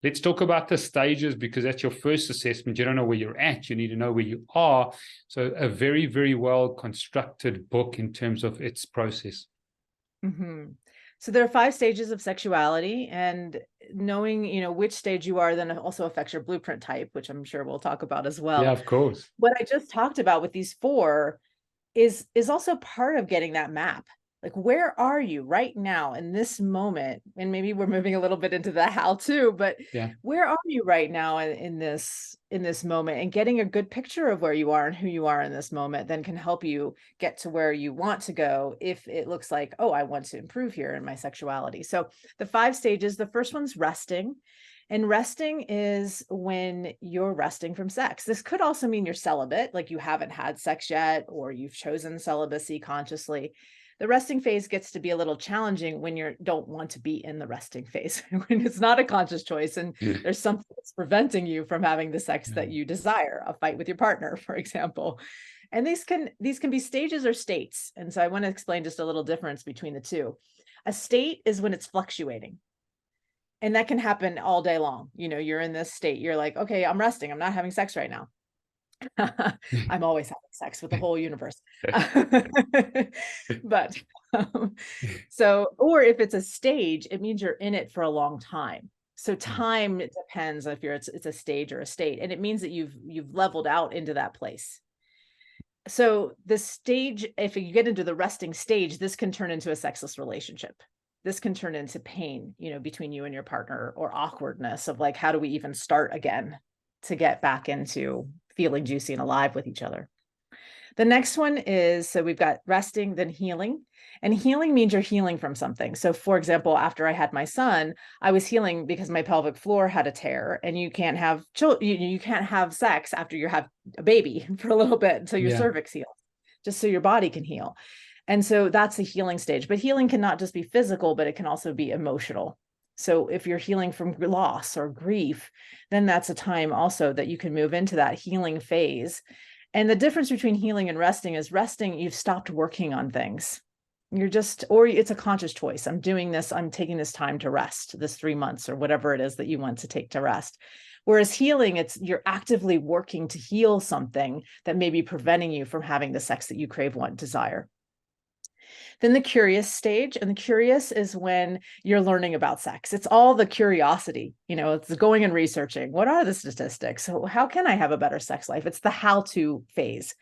Let's talk about the stages, because that's your first assessment. You don't know where you're at. You need to know where you are. So a very, very well constructed book in terms of its process. Mm-hmm. So there are 5 stages of sexuality, and knowing, which stage you are then also affects your blueprint type, which I'm sure we'll talk about as Yeah, well. of course. What I just talked about with these 4 is also part of getting that map. Like, where are you right now in this moment? And maybe we're moving a little bit into the how to, but Yeah. where are you right now in this moment? And getting a good picture of where you are and who you are in this moment then can help you get to where you want to go if it looks like, oh, I want to improve here in my sexuality. So the 5 stages, the first one's resting. And resting is when you're resting from sex. This could also mean you're celibate, like you haven't had sex yet, or you've chosen celibacy consciously. The resting phase gets to be a little challenging when you don't want to be in the resting phase, when it's not a conscious choice and there's something that's preventing you from having the sex that you desire, a fight with your partner, for example. And these can be stages or states. And so I want to explain just a little difference between the two. A state is when it's fluctuating. And that can happen all day long. You're in this state. You're like, okay, I'm resting. I'm not having sex right now. I'm always having sex with the whole universe. But or if it's a stage, it means you're in it for a long time. So time, it depends if it's a stage or a state. And it means that you've leveled out into that place. So the stage, if you get into the resting stage, this can turn into a sexless relationship. This can turn into pain, between you and your partner, or awkwardness of like, how do we even start again to get back into feeling juicy and alive with each other? The next one is, so we've got resting, then healing. And healing means you're healing from something. So for example, after I had my son, I was healing because my pelvic floor had a tear, and you can't have you can't have sex after you have a baby for a little bit until your cervix heals, just so your body can heal. And so that's the healing stage. But healing cannot just be physical, but it can also be emotional. So if you're healing from loss or grief, then that's a time also that you can move into that healing phase. And the difference between healing and resting is resting, you've stopped working on things. Or it's a conscious choice. I'm doing this, I'm taking this time to rest, this 3 months or whatever it is that you want to take to rest. Whereas healing, you're actively working to heal something that may be preventing you from having the sex that you crave, want, desire. Then the curious stage, and the curious is when you're learning about sex. It's all the curiosity, it's going and researching. What are the statistics? So how can I have a better sex life? It's the how-to phase.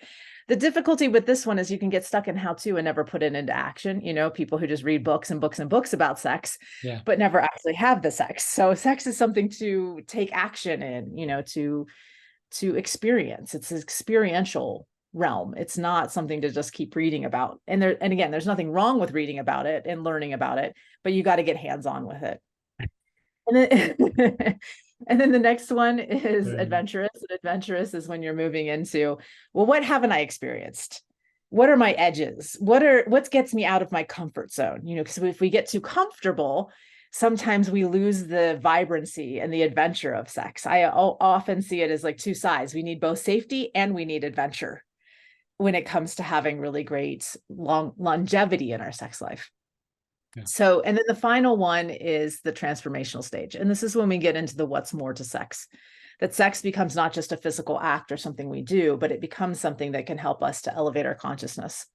The difficulty with this one is you can get stuck in how-to and never put it into action. People who just read books and books and books about sex, but never actually have the sex. So sex is something to take action in, to experience. It's an experiential realm. It's not something to just keep reading about. And again, there's nothing wrong with reading about it and learning about it, but you got to get hands-on with it. And then, and then the next one is adventurous. And adventurous is when you're moving into, well, what haven't I experienced? What are my edges? What gets me out of my comfort zone? Because if we get too comfortable, sometimes we lose the vibrancy and the adventure of sex. I often see it as like 2 sides. We need both safety and we need adventure when it comes to having really great longevity in our sex life. So, and then the final one is the transformational stage. And this is when we get into the what's more to sex, that sex becomes not just a physical act or something we do, but it becomes something that can help us to elevate our consciousness.